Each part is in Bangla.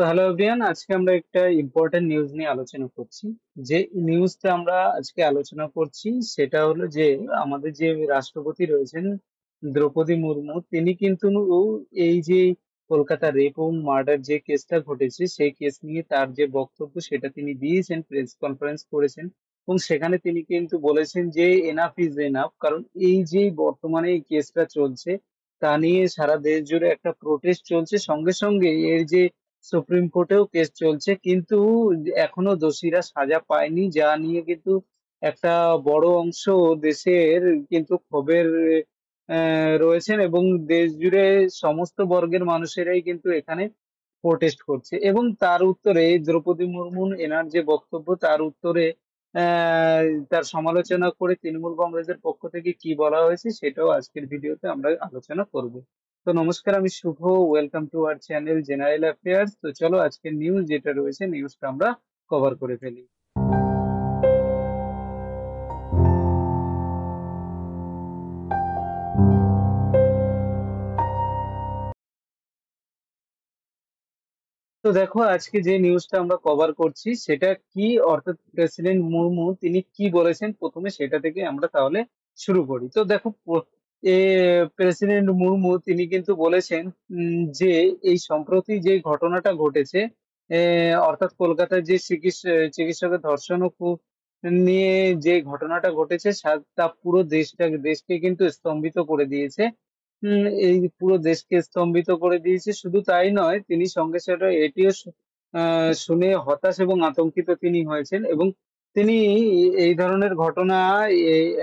তো হ্যালো এভরিওয়ান, আজকে আমরা একটা ইম্পর্টেন্ট নিউজ নিয়ে আলোচনা করছি। যে নিউজটা আমরা আজকে আলোচনা করছি সেটা হলো যে আমাদের যে রাষ্ট্রপতি রয়েছেন দ্রৌপদী মুর্মু, তিনি কিন্তু এই যে কলকাতা রেপ এবং মার্ডার যে কেসটা ঘটেছে সেই কেস নিয়ে তার যে বক্তব্য সেটা তিনি দিয়েছেন, প্রেস কনফারেন্স করেছেন এবং সেখানে তিনি কিন্তু বলেছেন যে এনাফ ইজ এনাফ। কারণ এই যে বর্তমানে এই কেসটা চলছে তা নিয়ে সারা দেশ জুড়ে একটা প্রোটেস্ট চলছে, সঙ্গে সঙ্গে এর যে সুপ্রিম কোর্টেও কেস চলছে, কিন্তু এখনো দোষীরা সাজা পায়নি, যা নিয়ে কিন্তু একটা বড় অংশ দেশের কিন্তু ক্ষোভের রয়েছেন এবং দেশ জুড়ে সমস্ত বর্গের মানুষেরাই কিন্তু এখানে প্রোটেস্ট করছে। এবং তার উত্তরে দ্রৌপদী মুর্মু এনার যে বক্তব্য তার উত্তরে আহ তার সমালোচনা করে তৃণমূল কংগ্রেসের পক্ষ থেকে কি বলা হয়েছে সেটাও আজকের ভিডিওতে আমরা আলোচনা করব। তো নমস্কার, আমি Shubho, welcome to our channel general affairs. তো চলো আজকের নিউজ যেটা রয়েছে নিউজটা আমরা কভার করে ফেলি। তো দেখো, আজকে যে নিউজটা আমরা কভার করছি সেটা কি, অর্থাৎ প্রেসিডেন্ট মুর্মু তিনি কি বলেছেন প্রথমে সেটা থেকে আমরা তাহলে শুরু করি। তো দেখো, প্রেসিডেন্ট মুর্মু তিনি কিন্তু বলেছেন যে এই সম্প্রতি যে ঘটনাটা ঘটেছে, অর্থাৎ কলকাতায় যে চিকিৎসকের ধর্ষণ ও খুন নিয়ে যে ঘটনাটা ঘটেছে তা পুরো দেশকে কিন্তু স্তম্ভিত করে দিয়েছে। এই পুরো দেশকে স্তম্ভিত করে দিয়েছে। শুধু তাই নয়, তিনি সঙ্গে সঙ্গে এটিও শুনে হতাশ এবং আতঙ্কিত তিনি হয়েছেন। এবং তিনি এই ধরনের ঘটনা,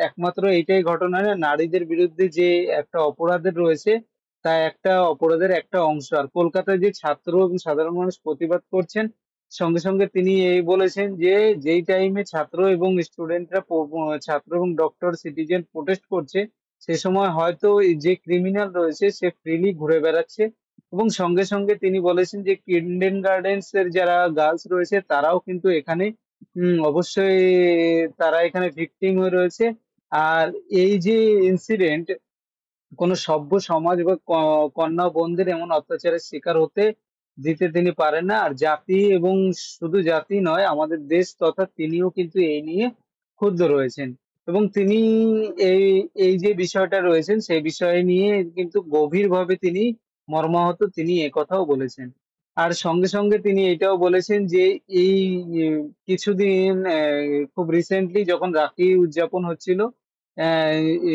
একমাত্র এইটাই ঘটনা না, নারীদের বিরুদ্ধে যে একটা অপরাধের রয়েছে তা একটা অপরাধের একটা অংশ। আর কলকাতায় যে ছাত্র এবং সাধারণ মানুষ প্রতিবাদ করছেন, সঙ্গে সঙ্গে তিনি এই বলেছেন যে যেই টাইমে ছাত্র এবং স্টুডেন্টরা, ছাত্র এবং ডক্টর সিটিজেন প্রোটেস্ট করছে, সে সময় হয়তো এই যে ক্রিমিনাল রয়েছে সে ফ্রিলি ঘুরে বেড়াচ্ছে। এবং সঙ্গে সঙ্গে তিনি বলেছেন যে কিন্ডেন গার্ডেন্স এর যারা গার্লস রয়েছে তারাও কিন্তু এখানে অবশ্যই তারা এখানে ভিকটিম হয়ে রয়েছে। আর এই যে ইনসিডেন্ট, কোনো সভ্য সমাজ বা কন্যা বোনদের এমন অত্যাচারের শিকার হতে দিতে তিনি পারেন না। আর জাতি, এবং শুধু জাতি নয়, আমাদের দেশ তথা তিনিও কিন্তু এই নিয়ে ক্ষুব্ধ রয়েছেন। এবং তিনি এই এই যে বিষয়টা রয়েছেন সেই বিষয় নিয়ে কিন্তু গভীরভাবে তিনি মর্মাহত, তিনি কথাও বলেছেন। আর সঙ্গে সঙ্গে তিনি এটাও বলেছেন যে এই কিছুদিন খুব রিসেন্টলি যখন রাখি উদযাপন হচ্ছিল আহ, এ,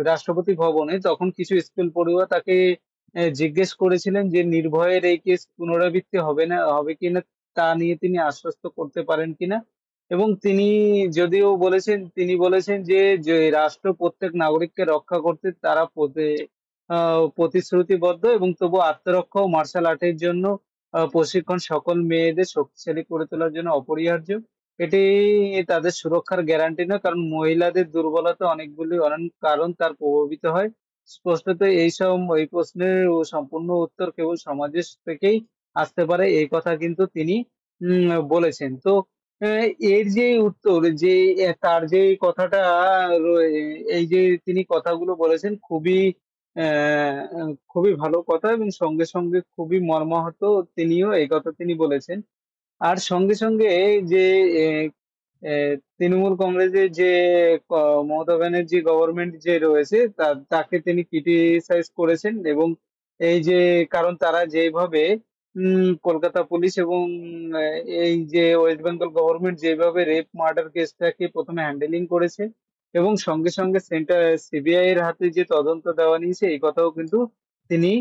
রাষ্ট্রপতি ভবনে, তখন কিছু স্কুল পড়ুয়া তাকে জিজ্ঞেস করেছিলেন যে নির্ভয়ের এই কেস পুনরাবৃত্তি হবে কিনা, তা নিয়ে তিনি আশ্বস্ত করতে পারেন কিনা। এবং তিনি যদিও বলেছেন, তিনি বলেছেন যে যে রাষ্ট্র প্রত্যেক নাগরিককে রক্ষা করতে তারা প্রতিশ্রুতিবদ্ধ, এবং তবু আত্মরক্ষা ও মার্শাল আর্টের জন্য প্রশিক্ষণ সকল মেয়েদের শক্তিশালী করে তোলার জন্য অপরিহার্য। এটি তাদের সুরক্ষার গ্যারান্টি নয়, কারণ মহিলাদের দুর্বলতা অনেক কারণ তার প্রভাবিত হয়। স্পষ্টত এই প্রশ্নের সম্পূর্ণ উত্তর কেবল সমাজের থেকেই আসতে পারে, এই কথা কিন্তু তিনি বলেছেন। তো এর যে উত্তর, যে তার যে কথাটা এই যে তিনি কথাগুলো বলেছেন, খুবই ভালো কথা এবং সঙ্গে সঙ্গে খুবই মর্মাহত তিনিও, এই কথা তিনি বলেছেন। আর সঙ্গে সঙ্গে যে আহ, তৃণমূল কংগ্রেসের যে মমতা ব্যানার্জি গভর্নমেন্ট যে রয়েছে তাকে তিনি ক্রিটিসাইজ করেছেন। এবং এই যে কারণ তারা যেভাবে কলকাতা পুলিশ এবং এই যে ওয়েস্ট বেঙ্গল গভর্নমেন্ট যেভাবে রেপ মার্ডার কেসটাকে প্রথমে হ্যান্ডেলিং করেছে এবং সঙ্গে সঙ্গে সেন্টার সিবিআই এর হাতে যে তদন্ত দেওয়া নিয়েছে, এই কথাও কিন্তু তিনি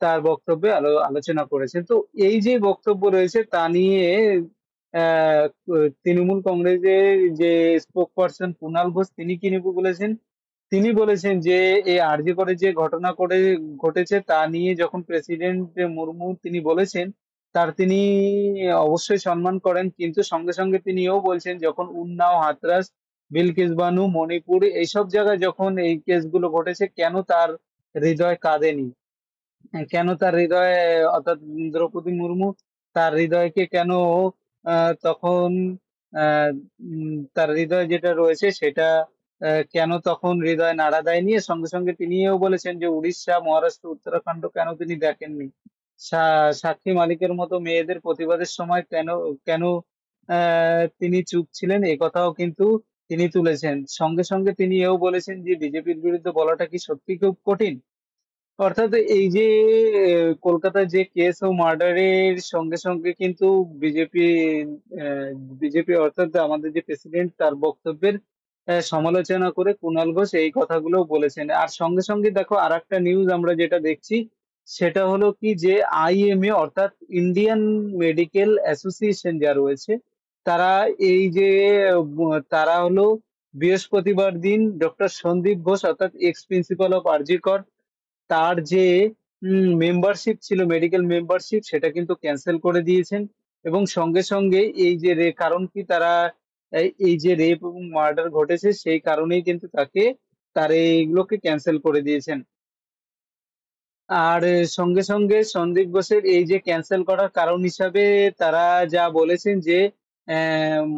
তার বক্তব্যে আলোচনা করেছেন। তো এই যে বক্তব্য রয়েছে তা নিয়ে আহ তৃণমূল কংগ্রেসের যে স্পোক পার্সন কুণাল ঘোষ তিনি কি নিয়ে বলেছেন, তিনি বলেছেন যে এই আরজি করে যে ঘটেছে তা নিয়ে যখন প্রেসিডেন্ট মুর্মু তিনি বলেছেন, তিনি অবশ্যই সম্মান করেন, কিন্তু সঙ্গে সঙ্গে তিনিও বলছেন যখন উন্নাও, হাতরাস, বিলকিস বানু, মণিপুর এইসব জায়গায় যখন এই কেসগুলো ঘটেছে, কেন তার হৃদয় কাঁদেনি, কেন তার হৃদয়ে, অর্থাৎ দ্রৌপদী মুর্মু তার হৃদয়কে কেন তখন তার হৃদয় যেটা রয়েছে সেটা কেন তখন হৃদয় নাড়া দেয়নি। এর সঙ্গে সঙ্গে তিনিও বলেছেন যে উড়িষ্যা, মহারাষ্ট্র, উত্তরাখণ্ড কেন তিনি দেখেননি। সাক্ষী মালিকের মতো মেয়েদের প্রতিবাদের সময় কেন কেন তিনি চুপ ছিলেন, এ কথাও কিন্তু তিনি তুলেছেন। সঙ্গে সঙ্গে তিনি এও বলেছেন যে বিজেপির বিরুদ্ধে বলাটা কি সত্যি খুব কঠিন। অর্থাৎ এই যে কলকাতার যে কেস ও মার্ডারের সঙ্গে সঙ্গে কিন্তু বিজেপি বিজেপি অর্থাৎ আমাদের যে প্রেসিডেন্ট তার বক্তব্যের সমালোচনা করে কুণাল ঘোষ এই কথাগুলো বলেছেন। আর সঙ্গে সঙ্গে দেখো আর একটা নিউজ আমরা যেটা দেখছি সেটা হলো কি যে আইএমএ অর্থাৎ ইন্ডিয়ান মেডিকেল অ্যাসোসিয়েশন যা রয়েছে তারা এই যে তারা হলো বৃহস্পতিবার দিন ডক্টর সন্দীপ ঘোষ অর্থাৎ এক্স প্রিন্সিপাল অফ আরজিকর তার যে মেম্বারশিপ ছিল মেডিকেল মেম্বারশিপ সেটা কিন্তু ক্যান্সেল করে দিয়েছেন। এবং সঙ্গে সঙ্গে এই যে কারণ কি তারা এই যে রেপ এবং মার্ডার ঘটেছে সেই কারণেই কিন্তু তার এইগুলোকে ক্যান্সেল করে দিয়েছেন। আর সঙ্গে সঙ্গে সন্দীপ ঘোষের এই যে ক্যান্সেল করার কারণ হিসাবে তারা যা বলেছেন যে আম,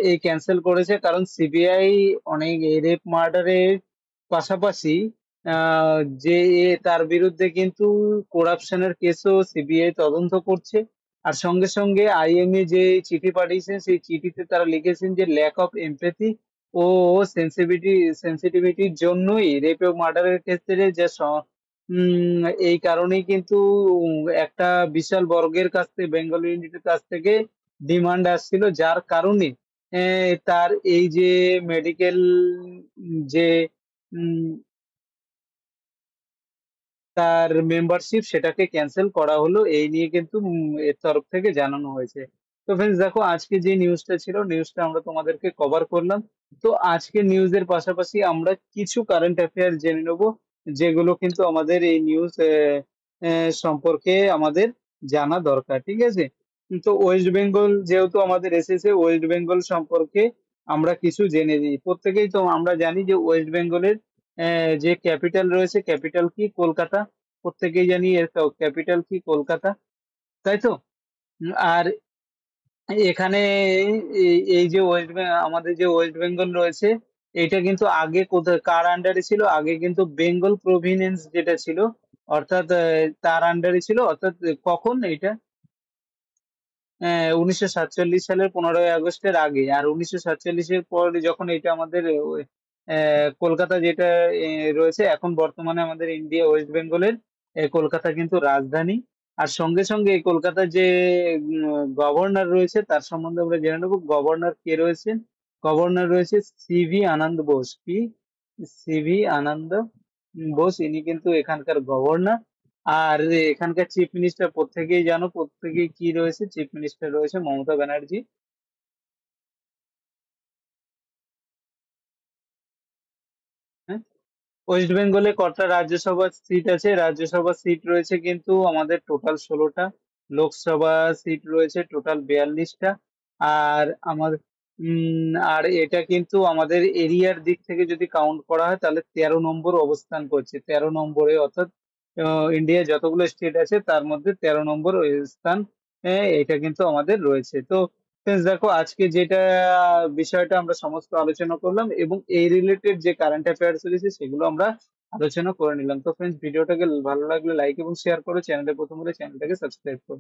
এই ক্যান্সেল করেছে কারণ সিবিআই অনেক রেপ মার্ডারের পাশাপাশি যে তার বিরুদ্ধে কিন্তু করাপশনের কেসও সিবিআই তদন্ত করছে। আর সঙ্গে সঙ্গে আইএমএ যে চিঠি পাঠিয়েছেন সেই চিঠিতে তারা লিখেছেন যে ল্যাক অফ এমপ্যাথি ও সেন্সিটিভিটির জন্যই রেপ ও মার্ডারের ক্ষেত্রে যে এই কারণেই কিন্তু একটা বিশাল বর্গের কাছ থেকে বেঙ্গল ইউনিটির কাছ থেকে ডিমান্ড আসছিল যার কারণে তার এই যে মেডিকেল যে উম, তার মেম্বারশিপ সেটাকে ক্যান্সেল করা হলো এই নিয়ে কিন্তু এর তরফ থেকে জানানো হয়েছে। তো ফ্রেন্ডস দেখো আজকে যে নিউজটা ছিল নিউজটা আমরা তোমাদেরকে কভার করলাম। তো আজকে নিউজের পাশাপাশি আমরা কিছু কারেন্ট অ্যাফেয়ার জেনে নেব যেগুলো কিন্তু আমাদের এই নিউজ সম্পর্কে আমাদের জানা দরকার, ঠিক আছে। তো ওয়েস্ট বেঙ্গল যেহেতু আমাদের এসেছে ওয়েস্ট বেঙ্গল সম্পর্কে আমরা কিছু জেনে নিই। প্রত্যেকেই তো আমরা জানি যে ওয়েস্ট বেঙ্গলের যে ক্যাপিটাল রয়েছে ক্যাপিটাল কি কলকাতা। প্রত্যেকেই জানি এর ক্যাপিটাল কি কলকাতা, তাই তো। আর এখানে এই যে আমাদের যে ওয়েস্ট বেঙ্গল রয়েছে এটা কিন্তু আগে কোথায় কার আন্ডারে ছিল, আগে কিন্তু বেঙ্গল প্রভিনেন্স যেটা ছিল অর্থাৎ তার আন্ডারে ছিল। অর্থাৎ কখন এটা 1947 সালের 15ই আগস্টের আগে। আর 1947-এর পর যখন এটা আমাদের কলকাতা যেটা রয়েছে এখন বর্তমানে আমাদের ইন্ডিয়া ওয়েস্ট বেঙ্গলের কলকাতা কিন্তু রাজধানী। আর সঙ্গে সঙ্গে এই কলকাতার যে গভর্নর রয়েছে তার সম্বন্ধে আমরা জেনে নেবো। গভর্নর কে রয়েছেন? গভর্নর রয়েছে সিভি আনন্দ বোস। কি? সিভি আনন্দ বোস, ইনি কিন্তু এখানকার গভর্নর। আর এখানকার চিফ মিনিস্টার প্রত্যেকেই জানো, প্রত্যেকেই কি রয়েছে, চিফ মিনিস্টার রয়েছে মমতা ব্যানার্জি। হ্যাঁ, ওয়েস্ট বেঙ্গলে কটা রাজ্যসভার সিট আছে? রাজ্যসভার সিট রয়েছে কিন্তু আমাদের টোটাল 16টা। লোকসভা সিট রয়েছে টোটাল 42টা। আর আমার আর এটা কিন্তু আমাদের এরিয়ার দিক থেকে যদি কাউন্ট করা হয় তাহলে 13 নম্বর অবস্থান করছে, 13 নম্বরে। অর্থাৎ ইন্ডিয়া যতগুলো স্টেট আছে তার মধ্যে 13 নম্বর স্থান এটা কিন্তু আমাদের রয়েছে। তো friends, দেখো আজকে যেটা বিষয়টা আমরা সমস্ত আলোচনা করলাম এবং এই রিলেটেড যে কারেন্ট অ্যাফেয়ার্স রয়েছে সেগুলো আমরা আলোচনা করে নিলাম। তো ফ্রেন্ডস ভিডিওটাকে ভালো লাগলে লাইক এবং শেয়ার করো, চ্যানেলে প্রথম হলে চ্যানেলটাকে সাবস্ক্রাইব করো।